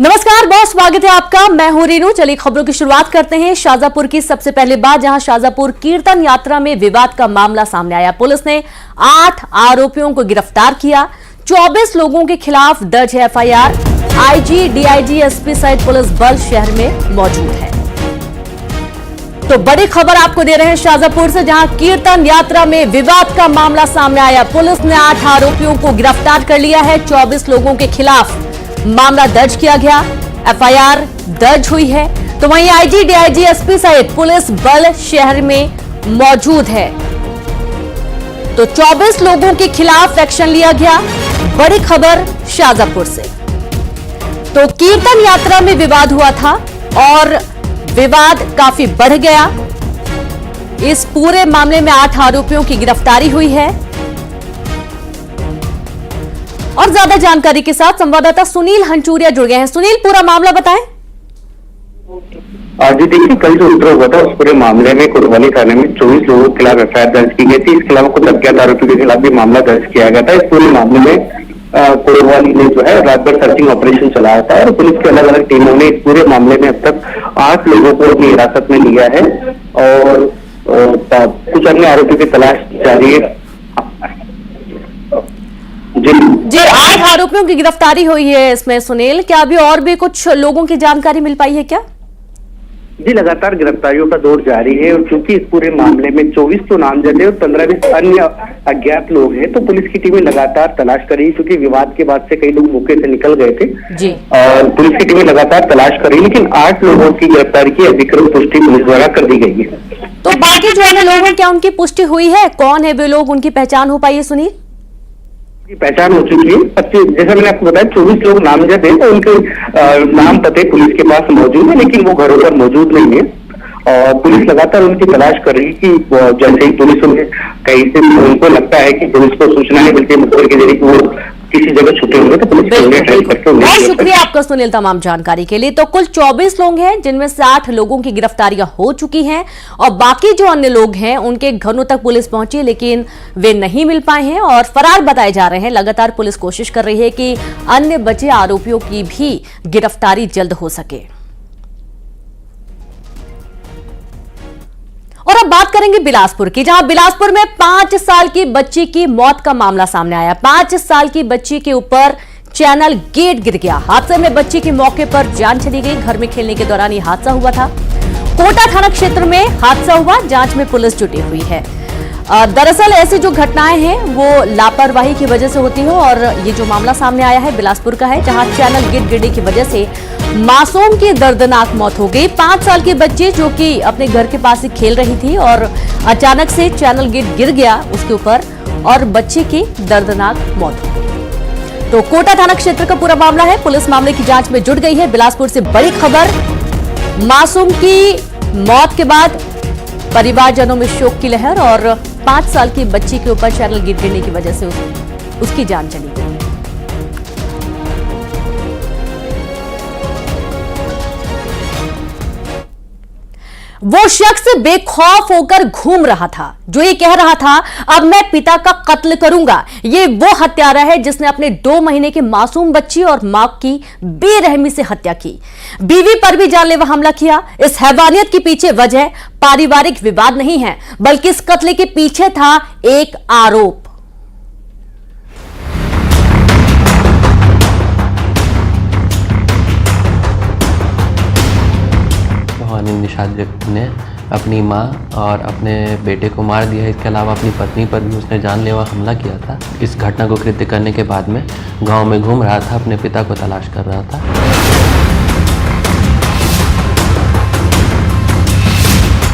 नमस्कार बहुत स्वागत है आपका। मैं हूं रीनू। चलिए खबरों की शुरुआत करते हैं शाहजहांपुर की। सबसे पहले बात जहां शाहजहांपुर कीर्तन यात्रा में विवाद का मामला सामने आया। पुलिस ने 8 आरोपियों को गिरफ्तार किया। 24 लोगों के खिलाफ दर्ज है एफआईआर। आईजी, डीआईजी, एसपी सहित पुलिस बल शहर में मौजूद है। तो बड़ी खबर आपको दे रहे हैं शाहजहांपुर से, जहां कीर्तन यात्रा में विवाद का मामला सामने आया। पुलिस ने 8 आरोपियों को गिरफ्तार कर लिया है। 24 लोगों के खिलाफ मामला दर्ज किया गया, एफआईआर दर्ज हुई है। तो वहीं आईजी, डीआईजी, एसपी सहित पुलिस बल शहर में मौजूद है। तो 24 लोगों के खिलाफ एक्शन लिया गया। बड़ी खबर शाहजहांपुर से। तो कीर्तन यात्रा में विवाद हुआ था और विवाद काफी बढ़ गया। इस पूरे मामले में 8 आरोपियों की गिरफ्तारी हुई है। और ज्यादा जानकारी के साथ संवाददाता सुनील हंचूरिया जुड़ गए हैं। सुनील, पूरा मामला बताएं। जी देखिए, कल जो उपद्रव हुआ था उस पूरे मामले में कोतवाली थाने में 24 लोगों के खिलाफ एफआईआर दर्ज की गई थी। इसके अलावा कुछ अज्ञात आरोपियों के खिलाफ भी मामला दर्ज किया गया था। इस पूरे मामले में कोतवाली ने जो है रात भर सर्चिंग ऑपरेशन चलाया था और पुलिस की अलग अलग टीमों ने इस पूरे मामले में अब तक 8 लोगों को अपनी हिरासत में लिया है और कुछ अन्य आरोपियों की तलाश जारी है। जी 8 आरोपियों की गिरफ्तारी हुई है इसमें। सुनील, क्या अभी और भी कुछ लोगों की जानकारी मिल पाई है क्या? जी लगातार गिरफ्तारियों का दौर जारी है और क्योंकि इस पूरे मामले में 24 तो नामजद है और 15-20 अन्य अज्ञात लोग हैं, तो पुलिस की टीमें लगातार तलाश कर रही है। क्योंकि विवाद के बाद से कई लोग मौके से निकल गए थे जी। और पुलिस की टीमें लगातार तलाश कर रही है, लेकिन 8 लोगों की गिरफ्तारी की अधिकृत पुष्टि पुलिस द्वारा कर दी गई है। तो बाकी जो अन्य लोग हैं, क्या उनकी पुष्टि हुई है? कौन है वे लोग, उनकी पहचान हो पाई है? सुनील, की पहचान हो चुकी है। 25, जैसा मैंने आपको बताया, 24 लोग नामजद हैं तो उनके नाम पते पुलिस के पास मौजूद है, लेकिन वो घरों पर मौजूद नहीं है। और पुलिस लगातार उनकी तलाश कर रही है कि जैसे ही पुलिस उन्हें कहीं से उनको लगता है कि पुलिस को सूचना नहीं मिलती है मुखबिर के जरिए कि वो किसी जगह छुपे होंगे, तो पुलिस बहुत शुक्रिया आपका सुनील तमाम जानकारी के लिए। तो कुल 24 लोग हैं जिनमें से 8 लोगों की गिरफ्तारियां हो चुकी हैं और बाकी जो अन्य लोग हैं उनके घरों तक पुलिस पहुंची, लेकिन वे नहीं मिल पाए हैं और फरार बताए जा रहे हैं। लगातार पुलिस कोशिश कर रही है कि अन्य बचे आरोपियों की भी गिरफ्तारी जल्द हो सके। और अब बात करेंगे बिलासपुर की, जहां बिलासपुर में 5 साल की बच्ची की मौत का मामला सामने आया। 5 साल की बच्ची के ऊपर चैनल गेट गिर गया। हादसे में बच्ची की मौके पर जान चली गई। घर में खेलने के दौरान यह हादसा हुआ था। कोटा थाना क्षेत्र में हादसा हुआ। जांच में पुलिस जुटी हुई है। दरअसल ऐसी जो घटनाएं हैं वो लापरवाही की वजह से होती है और ये जो मामला सामने आया है बिलासपुर का है, जहां चैनल गेट गिरने की वजह से मासूम की दर्दनाक मौत हो गई। 5 साल की बच्ची जो कि अपने घर के पास ही खेल रही थी और अचानक से चैनल गेट गिर गया उसके ऊपर और बच्ची की दर्दनाक मौत हो गई। तो कोटा थाना क्षेत्र का पूरा मामला है। पुलिस मामले की जांच में जुट गई है। बिलासपुर से बड़ी खबर, मासूम की मौत के बाद परिवारजनों में शोक की लहर और 5 साल की बच्ची के ऊपर चैनल गेट गिरने की वजह से उसकी जान चली गई। वो शख्स बेखौफ होकर घूम रहा था जो ये कह रहा था अब मैं पिता का कत्ल करूंगा। ये वो हत्यारा है जिसने अपने 2 महीने के मासूम बच्ची और मां की बेरहमी से हत्या की। बीवी पर भी जानलेवा हमला किया। इस हैवानियत के पीछे वजह पारिवारिक विवाद नहीं है, बल्कि इस कत्ल के पीछे था एक आरोप। निषाद ने अपनी मां और अपने बेटे को मार दिया। इसके अलावा अपनी पत्नी पर भी उसने जानलेवा हमला किया था। इस घटना को कृत्य करने के बाद में गांव में घूम रहा था, अपने पिता को तलाश कर रहा था।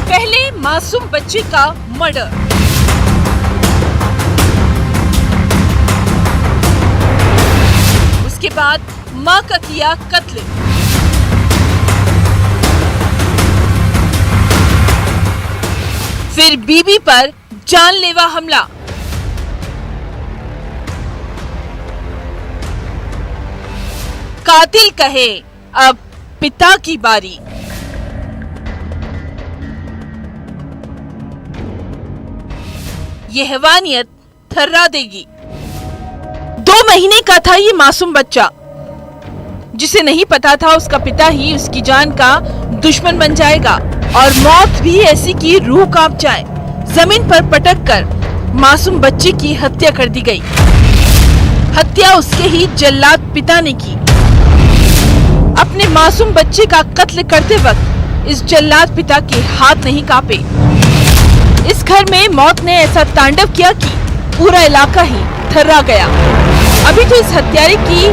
पहले मासूम बच्चे का मर्डर, उसके बाद मां का किया कत्ल। फिर बीबी पर जानलेवा हमला। कातिल कहे अब पिता की बारी। ये हैवानियत थर्रा देगी। 2 महीने का था ये मासूम बच्चा। जिसे नहीं पता था उसका पिता ही उसकी जान का दुश्मन बन जाएगा और मौत भी ऐसी की रूह कांप जाए। जमीन पर पटक कर मासूम बच्चे की हत्या कर दी गई। हत्या उसके ही जल्लाद पिता ने की। अपने मासूम बच्चे का कत्ल करते वक्त इस जल्लाद पिता के हाथ नहीं कांपे। इस घर में मौत ने ऐसा तांडव किया कि पूरा इलाका ही थर्रा गया। अभी तो इस हत्यारे की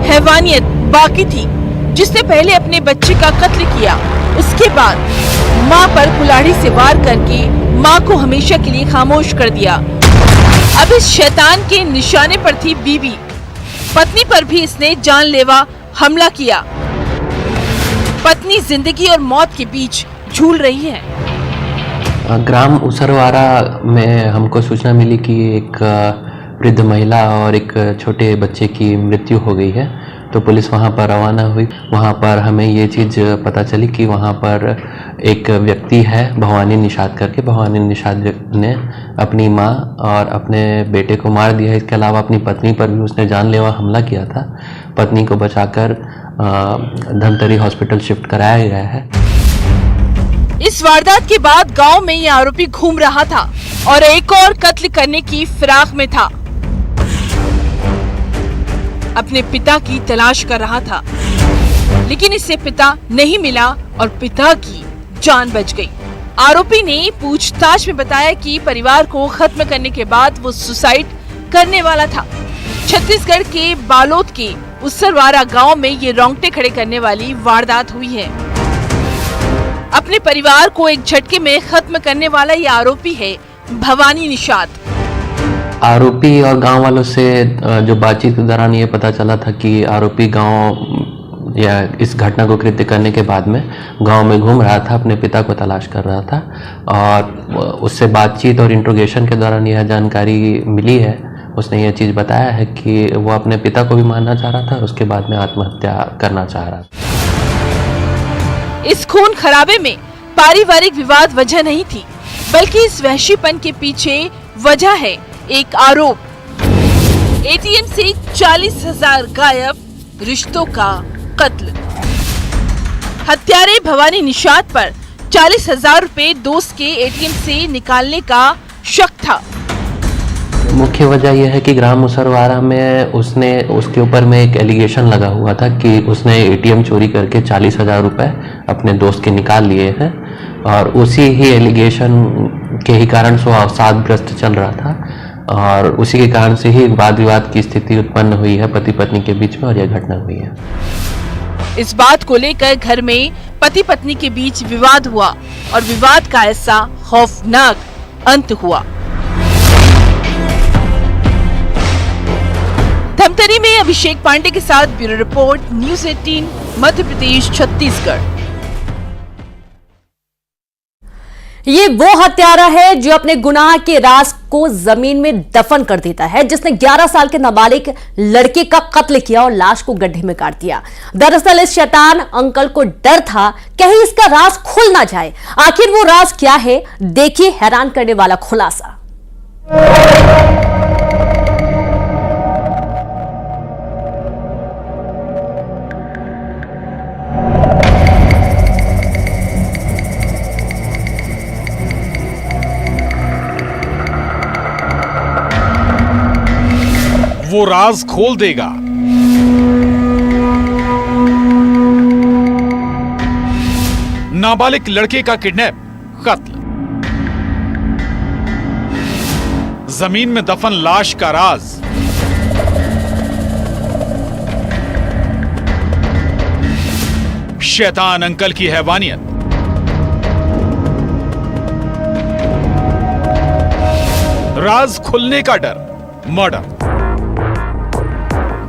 हैवानियत बाकी थी, जिसने पहले अपने बच्चे का कत्ल किया, उसके बाद मां पर कुल्हाड़ी से वार करके मां को हमेशा के लिए खामोश कर दिया। अब इस शैतान के निशाने पर थी बीवी। पत्नी पर भी इसने जानलेवा हमला किया। पत्नी जिंदगी और मौत के बीच झूल रही है। ग्राम उसरवारा में हमको सूचना मिली कि एक वृद्ध महिला और एक छोटे बच्चे की मृत्यु हो गई है, तो पुलिस वहां पर रवाना हुई। वहां पर हमें ये चीज़ पता चली कि वहां पर एक व्यक्ति है भवानी निषाद करके। भवानी निषाद ने अपनी मां और अपने बेटे को मार दिया है। इसके अलावा अपनी पत्नी पर भी उसने जानलेवा हमला किया था। पत्नी को बचाकर धमतरी हॉस्पिटल शिफ्ट कराया गया है। इस वारदात के बाद गांव में ये आरोपी घूम रहा था और एक और कत्ल करने की फिराक में था। अपने पिता की तलाश कर रहा था, लेकिन इससे पिता नहीं मिला और पिता की जान बच गई। आरोपी ने पूछताछ में बताया कि परिवार को खत्म करने के बाद वो सुसाइड करने वाला था। छत्तीसगढ़ के बालोद के उसरवारा गांव में ये रोंगटे खड़े करने वाली वारदात हुई है। अपने परिवार को एक झटके में खत्म करने वाला ये आरोपी है भवानी निषाद। आरोपी और गांव वालों से जो बातचीत के दौरान ये पता चला था कि आरोपी गांव या इस घटना को कृत्य करने के बाद में गांव में घूम रहा था, अपने पिता को तलाश कर रहा था। और उससे बातचीत और इंट्रोगेशन के दौरान यह जानकारी मिली है। उसने ये चीज़ बताया है कि वो अपने पिता को भी मारना चाह रहा था, उसके बाद में आत्महत्या करना चाह रहा था। इस खून खराबे में पारिवारिक विवाद वजह नहीं थी, बल्कि इस वहशीपन के पीछे वजह है एक आरोप। एटीएम से 40,000 गायब, रिश्तों का कत्ल। हत्यारे भवानी निषाद पर 40,000 रुपए दोस्त के एटीएम से निकालने का शक था। मुख्य वजह यह है कि ग्राम उसरवारा में उसके ऊपर में एक एलिगेशन लगा हुआ था कि उसने एटीएम चोरी करके 40,000 रुपए अपने दोस्त के निकाल लिए हैं, और उसी ही एलिगेशन के ही कारण से अवसादग्रस्त चल रहा था और उसी के कारण से ही वाद विवाद की स्थिति उत्पन्न हुई है पति पत्नी के बीच में, और यह घटना हुई है। इस बात को लेकर घर में पति पत्नी के बीच विवाद हुआ और विवाद का ऐसा खौफनाक अंत हुआ। धमतरी में अभिषेक पांडे के साथ bureau report, news 18 Madhya Pradesh Chhattisgarh. ये वो हत्यारा है जो अपने गुनाह के राज को जमीन में दफन कर देता है, जिसने 11 साल के नाबालिग लड़के का कत्ल किया और लाश को गड्ढे में काट दिया। दरअसल इस शैतान अंकल को डर था कहीं इसका राज खुल ना जाए। आखिर वो राज क्या है, देखिए हैरान करने वाला खुलासा। वो राज खोल देगा। नाबालिग लड़के का किडनैप, कत्ल, जमीन में दफन लाश का राज। शैतान अंकल की हैवानियत। राज खुलने का डर, मर्डर।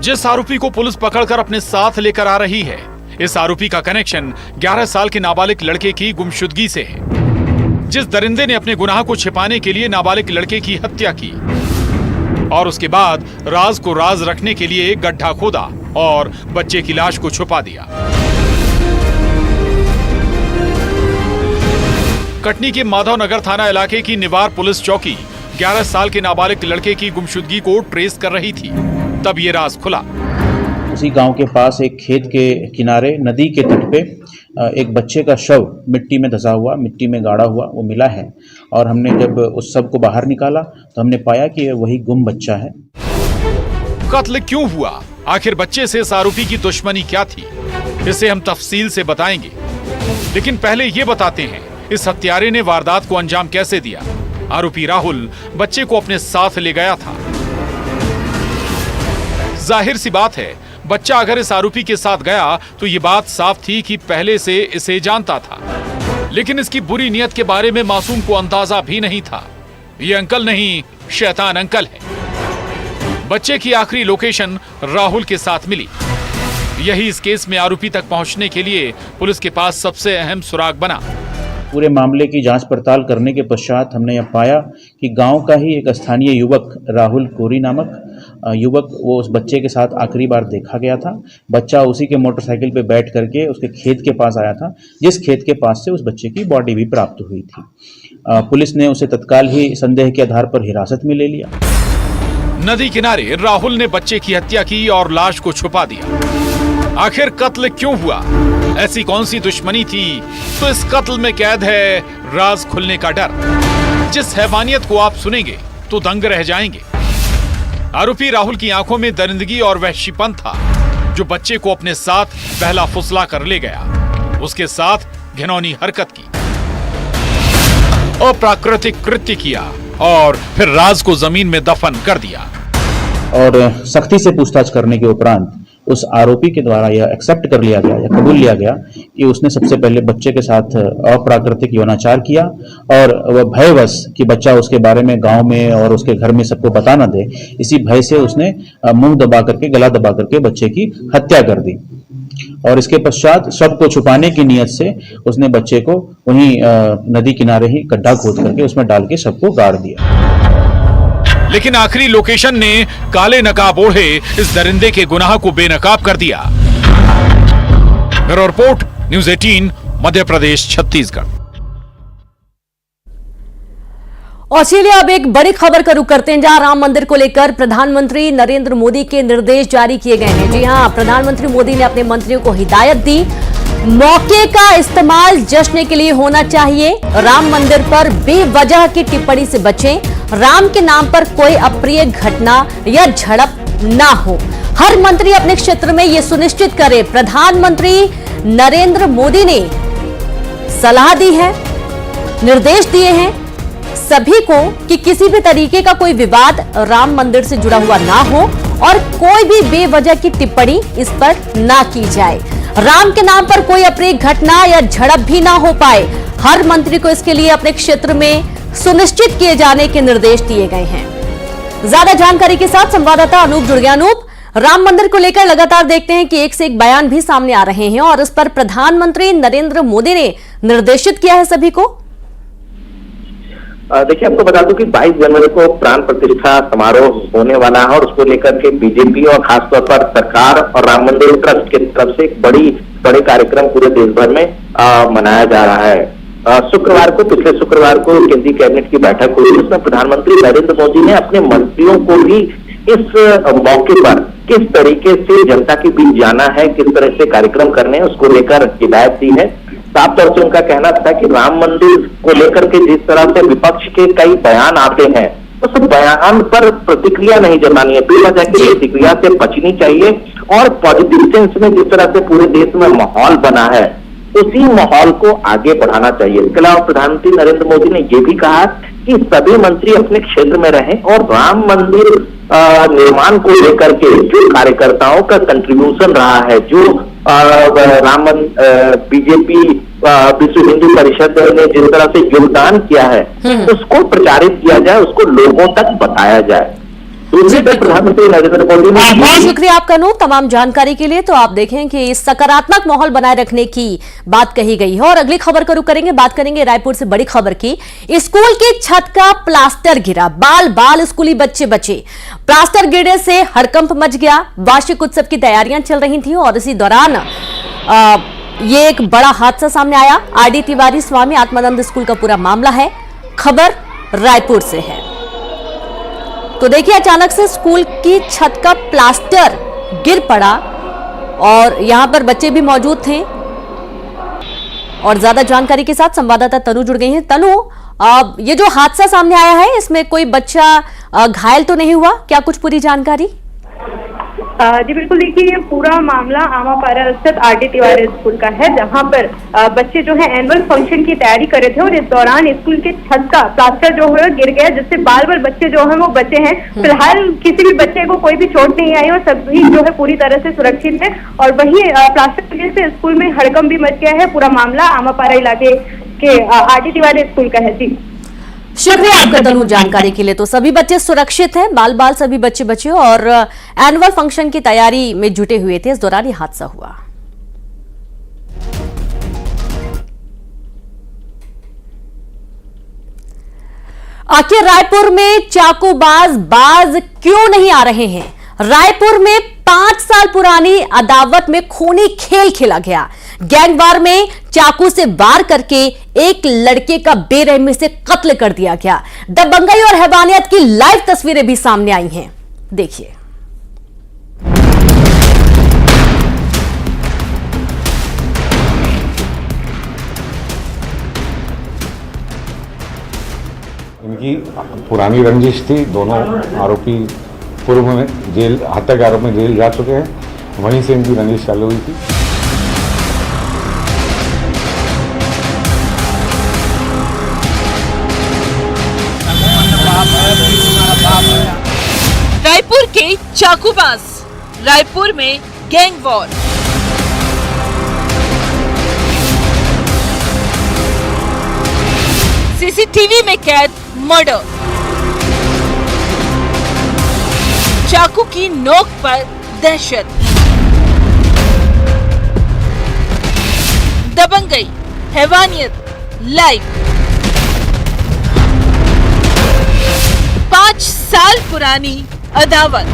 जिस आरोपी को पुलिस पकड़कर अपने साथ लेकर आ रही है, इस आरोपी का कनेक्शन 11 साल के नाबालिग लड़के की गुमशुदगी से है। जिस दरिंदे ने अपने गुनाह को छिपाने के लिए नाबालिग लड़के की हत्या की और उसके बाद राज को राज रखने के लिए एक गड्ढा खोदा और बच्चे की लाश को छुपा दिया। कटनी के माधवनगर थाना इलाके की निवार पुलिस चौकी 11 साल के नाबालिग लड़के की गुमशुदगी को ट्रेस कर रही थी, तब ये राज खुला। उसी गांव के पास एक खेत के किनारे नदी के तट पे एक बच्चे का शव मिट्टी में धंसा हुआ, मिट्टी में गाड़ा हुआ वो मिला है। और हमने जब उस शव को बाहर निकाला तो हमने पाया कि ये वही गुम बच्चा है। कत्ल क्यों हुआ, आखिर बच्चे से इस आरोपी की दुश्मनी क्या थी, इसे हम तफसील से बताएंगे। लेकिन पहले ये बताते हैं इस हत्यारे ने वारदात को अंजाम कैसे दिया। आरोपी राहुल बच्चे को अपने साथ ले गया था। जाहिर सी बात है, बच्चा अगर इस आरोपी के साथ गया तो ये बात साफ थी कि पहले से इसे जानता था। लेकिन इसकी बुरी नीयत के बारे में मासूम को अंदाजा भी नहीं था। ये अंकल नहीं, शैतान अंकल है। बच्चे की आखिरी लोकेशन राहुल के साथ मिली। यही इस केस में आरोपी तक पहुंचने के लिए पुलिस के पास सबसे अहम सुराग बना। पूरे मामले की जांच पड़ताल करने के पश्चात हमने यह पाया कि गांव का ही एक स्थानीय युवक राहुल कोरी नामक युवक, वो उस बच्चे के साथ आखिरी बार देखा गया था। बच्चा उसी के मोटरसाइकिल पे बैठ करके उसके खेत के पास आया था, जिस खेत के पास से उस बच्चे की बॉडी भी प्राप्त हुई थी। पुलिस ने उसे तत्काल ही संदेह के आधार पर हिरासत में ले लिया। नदी किनारे राहुल ने बच्चे की हत्या की और लाश को छुपा दिया। आखिर कत्ल क्यों हुआ, ऐसी कौन सी दुश्मनी थी? तो इस कत्ल में कैद है राज खुलने का डर। जिस हैवानियत को आप सुनेंगे तो दंग रह जाएंगे। आरोपी राहुल की आंखों में दरिंदगी और वहशीपन था, जो बच्चे को अपने साथ बहला फुसला कर ले गया। उसके साथ घिनौनी हरकत की, अप्राकृतिक कृत्य किया और फिर राज को जमीन में दफन कर दिया। और सख्ती से पूछताछ करने के उपरांत उस आरोपी के द्वारा यह एक्सेप्ट कर लिया गया या कबूल लिया गया कि उसने सबसे पहले बच्चे के साथ अप्राकृतिक यौनाचार किया और वह भयवश कि बच्चा उसके बारे में गांव में और उसके घर में सबको बता न दे, इसी भय से उसने मुंह दबा करके, गला दबा करके बच्चे की हत्या कर दी। और इसके पश्चात शव को छुपाने की नीयत से उसने बच्चे को वहीं नदी किनारे ही गड्ढा खोद करके उसमें डाल के शव को गाड़ दिया। लेकिन आखिरी लोकेशन ने काले नकाब ओढ़े इस दरिंदे के गुनाह को बेनकाब कर दिया। Bureau report, news 18, Madhya Pradesh, Chhattisgarh. और चलिए अब एक बड़ी खबर का रुख करते हैं, जहां राम मंदिर को लेकर प्रधानमंत्री नरेंद्र मोदी के निर्देश जारी किए गए हैं। जी हां, प्रधानमंत्री मोदी ने अपने मंत्रियों को हिदायत दी, मौके का इस्तेमाल जश्न के लिए होना चाहिए। राम मंदिर पर बेवजह की टिप्पणी से बचें। राम के नाम पर कोई अप्रिय घटना या झड़प ना हो। हर मंत्री अपने क्षेत्र में यह सुनिश्चित करे। प्रधानमंत्री नरेंद्र मोदी ने सलाह दी है, निर्देश दिए हैं सभी को कि किसी भी तरीके का कोई विवाद राम मंदिर से जुड़ा हुआ ना हो और कोई भी बेवजह की टिप्पणी इस पर ना की जाए। राम के नाम पर कोई अप्रिय घटना या झड़प भी ना हो पाए। हर मंत्री को इसके लिए अपने क्षेत्र में सुनिश्चित किए जाने के निर्देश दिए गए हैं। ज्यादा जानकारी के साथ संवाददाता अनूप जुड़ गया। अनूप, राम मंदिर को लेकर लगातार देखते हैं कि एक से एक बयान भी सामने आ रहे हैं और इस पर प्रधानमंत्री नरेंद्र मोदी ने निर्देशित किया है सभी को। देखिए, आपको बता दूं कि 22 जनवरी को प्राण प्रतिष्ठा समारोह होने वाला है और उसको लेकर के बीजेपी और खासतौर पर सरकार और राम मंदिर ट्रस्ट की तरफ से एक बड़े कार्यक्रम पूरे देश भर में मनाया जा रहा है। पिछले शुक्रवार को केंद्रीय कैबिनेट की बैठक हुई, उसमें प्रधानमंत्री नरेंद्र मोदी ने अपने मंत्रियों को भी इस मौके पर किस तरीके से जनता के बीच जाना है, किस तरह से कार्यक्रम करने हैं, उसको लेकर हिदायत दी है। साफ तौर से उनका कहना था कि राम मंदिर को लेकर के जिस तरह से विपक्ष के कई बयान आते हैं, उस बयान पर प्रतिक्रिया नहीं जतानी है, बेवजह की प्रतिक्रिया से बचनी चाहिए और पॉजिटिव सेंस में जिस तरह से पूरे देश में माहौल बना है, उसी माहौल को आगे बढ़ाना चाहिए। इसके अलावा प्रधानमंत्री नरेंद्र मोदी ने यह भी कहा कि सभी मंत्री अपने क्षेत्र में रहें और राम मंदिर निर्माण को लेकर के जो कार्यकर्ताओं का कंट्रीब्यूशन रहा है, जो बीजेपी विश्व हिंदू परिषद ने जिस तरह से योगदान किया है, उसको प्रचारित किया जाए, उसको लोगों तक बताया जाए। प्रधानमंत्री नरेंद्र मोदी ने बहुत शुक्रिया आपका अनूप, तमाम जानकारी के लिए। तो आप देखें कि सकारात्मक माहौल बनाए रखने की बात कही गई है। और अगली खबर का रुख करेंगे, बात करेंगे रायपुर से बड़ी खबर की। स्कूल की छत का प्लास्टर गिरा, बाल स्कूली बच्चे बचे। प्लास्टर गिरने से हड़कंप मच गया। वार्षिक उत्सव की तैयारियां चल रही थी और इसी दौरान ये एक बड़ा हादसा सामने आया। आरडी तिवारी स्वामी आत्मानंद स्कूल का पूरा मामला है। खबर रायपुर से है। तो देखिए, अचानक से स्कूल की छत का प्लास्टर गिर पड़ा और यहाँ पर बच्चे भी मौजूद थे। और ज्यादा जानकारी के साथ संवाददाता तनु जुड़ गई हैं। तनु, ये जो हादसा सामने आया है इसमें कोई बच्चा घायल तो नहीं हुआ, क्या कुछ पूरी जानकारी? जी बिल्कुल, देखिए ये पूरा मामला आमापारा स्थित आर.डी. तिवारी स्कूल का है, जहां पर बच्चे जो है एनुअल फंक्शन की तैयारी कर रहे थे और इस दौरान स्कूल के छत का प्लास्टर जो है गिर गया, जिससे बाल बच्चे जो है वो बचे हैं। फिलहाल किसी भी बच्चे को कोई भी चोट नहीं आई और सभी जो है पूरी तरह से सुरक्षित है। और वही प्लास्टर गिरने से स्कूल में हड़कंप भी मच गया है। पूरा मामला आमापारा इलाके के आर.डी. तिवारी स्कूल का है। जी शुक्रिया आपका तनु जानकारी के लिए। तो सभी बच्चे सुरक्षित हैं, बाल सभी बच्चे बचे और एनुअल फंक्शन की तैयारी में जुटे हुए थे, इस दौरान ये हादसा हुआ। आखिर रायपुर में चाकूबाज बाज क्यों नहीं आ रहे हैं? रायपुर में 5 साल पुरानी अदावत में खूनी खेल खेला गया। गैंगवार में चाकू से वार करके एक लड़के का बेरहमी से कत्ल कर दिया गया। दबंगई और हैवानियत की लाइव तस्वीरें भी सामने आई हैं, देखिए। इनकी पुरानी रंजिश थी। दोनों आरोपी पूर्व में जेल, हत्या के आरोप में जेल जा चुके हैं। वहीं से इनकी रंजिश चालू हुई थी। रायपुर के चाकूबाज, रायपुर में गैंग वॉर। सीसीटीवी में कैद मर्डर। चाकू की नोक पर दहशत। दबंगई, हैवानियत लाइव। 5 साल पुरानी अदावत।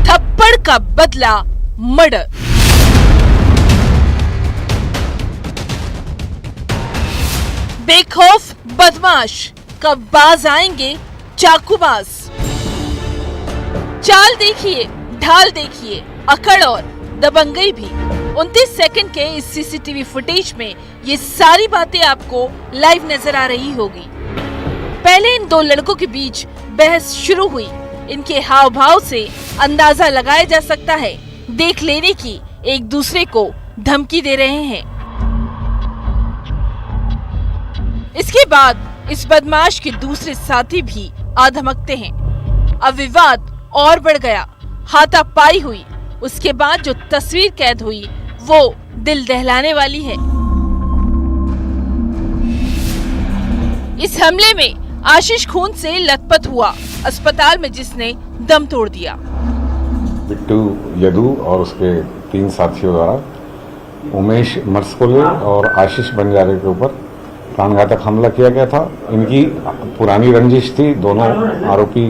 थप्पड़ का बदला मर्डर। बेखौफ बदमाश, कब बाज आएंगे चाकूबाज? चाल देखिए, ढाल देखिए, अकड़ और दबंगई भी। 29 सेकंड के इस सीसीटीवी फुटेज में ये सारी बातें आपको लाइव नजर आ रही होगी। पहले इन दो लड़कों के बीच बहस शुरू हुई। इनके हाव भाव से अंदाजा लगाया जा सकता है देख लेने की एक दूसरे को धमकी दे रहे हैं। इसके बाद इस बदमाश के दूसरे साथी भी आ धमकते हैं। अब विवाद और बढ़ गया, हाथापाई हुई। उसके बाद जो तस्वीर कैद हुई वो दिल दहलाने वाली है। इस हमले में आशीष खून से लथपथ हुआ, अस्पताल में जिसने दम तोड़ दिया। बिट्टू यदू और उसके 3 साथियों द्वारा उमेश मर्सकोले और आशीष बंजारे के ऊपर प्राणघातक हमला किया गया था। इनकी पुरानी रंजिश थी। दोनों आरोपी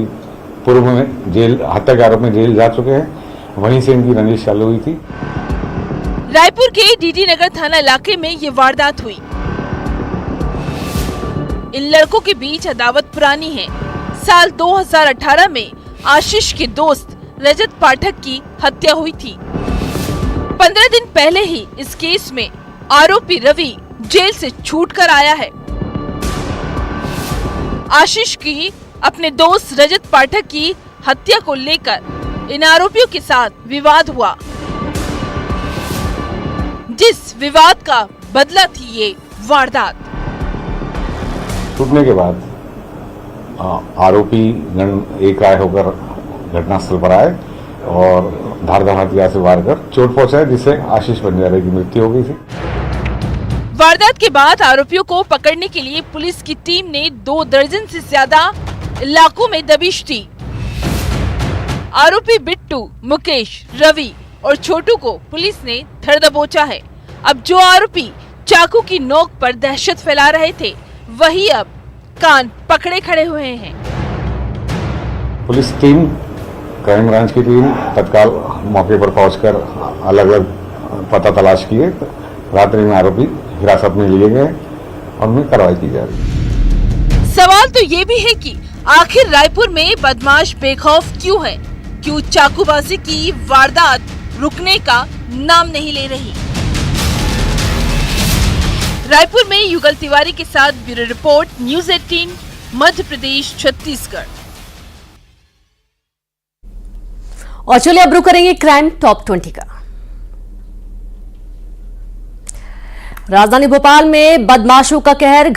पूर्व में जेल, हत्या के आरोप में जेल जा चुके हैं। वहीं से इनकी रंजिश चालू हुई थी। रायपुर के डीडी नगर थाना इलाके में ये वारदात हुई। इन लड़कों के बीच अदावत पुरानी है। साल 2018 में आशीष के दोस्त रजत पाठक की हत्या हुई थी। 15 दिन पहले ही इस केस में आरोपी रवि जेल से छूटकर आया है। आशीष की अपने दोस्त रजत पाठक की हत्या को लेकर इन आरोपियों के साथ विवाद हुआ, जिस विवाद का बदला थी ये वारदात। छूटने के बाद आरोपी एक राय होकर घटनास्थल पर आए और धारदार हथियार से वार कर चोट पहुंचाए, जिससे आशीष बंजारे की मृत्यु हो गई थी। वारदात के बाद आरोपियों को पकड़ने के लिए पुलिस की टीम ने 2 दर्जन से ज्यादा इलाकों में दबिश दी। आरोपी बिट्टू, मुकेश, रवि और छोटू को पुलिस ने धर दबोचा है। अब जो आरोपी चाकू की नोक पर दहशत फैला रहे थे, वही अब कान पकड़े खड़े हुए हैं। पुलिस टीम, क्राइम ब्रांच की टीम तत्काल मौके पर पहुंचकर अलग अलग पता तलाश किए। रात्रि में आरोपी हिरासत में लिए गए और उनमें कार्रवाई की जा रही है। सवाल तो ये भी है कि आखिर रायपुर में बदमाश बेखौफ क्यों है? क्यों चाकूबाजी की वारदात रुकने का नाम नहीं ले रही। रायपुर में युगल तिवारी के साथ bureau report, news 18, Madhya Pradesh, Chhattisgarh. और चलिए अब रुक करेंगे क्राइम टॉप 20 का। राजधानी भोपाल में बदमाशों का कहर।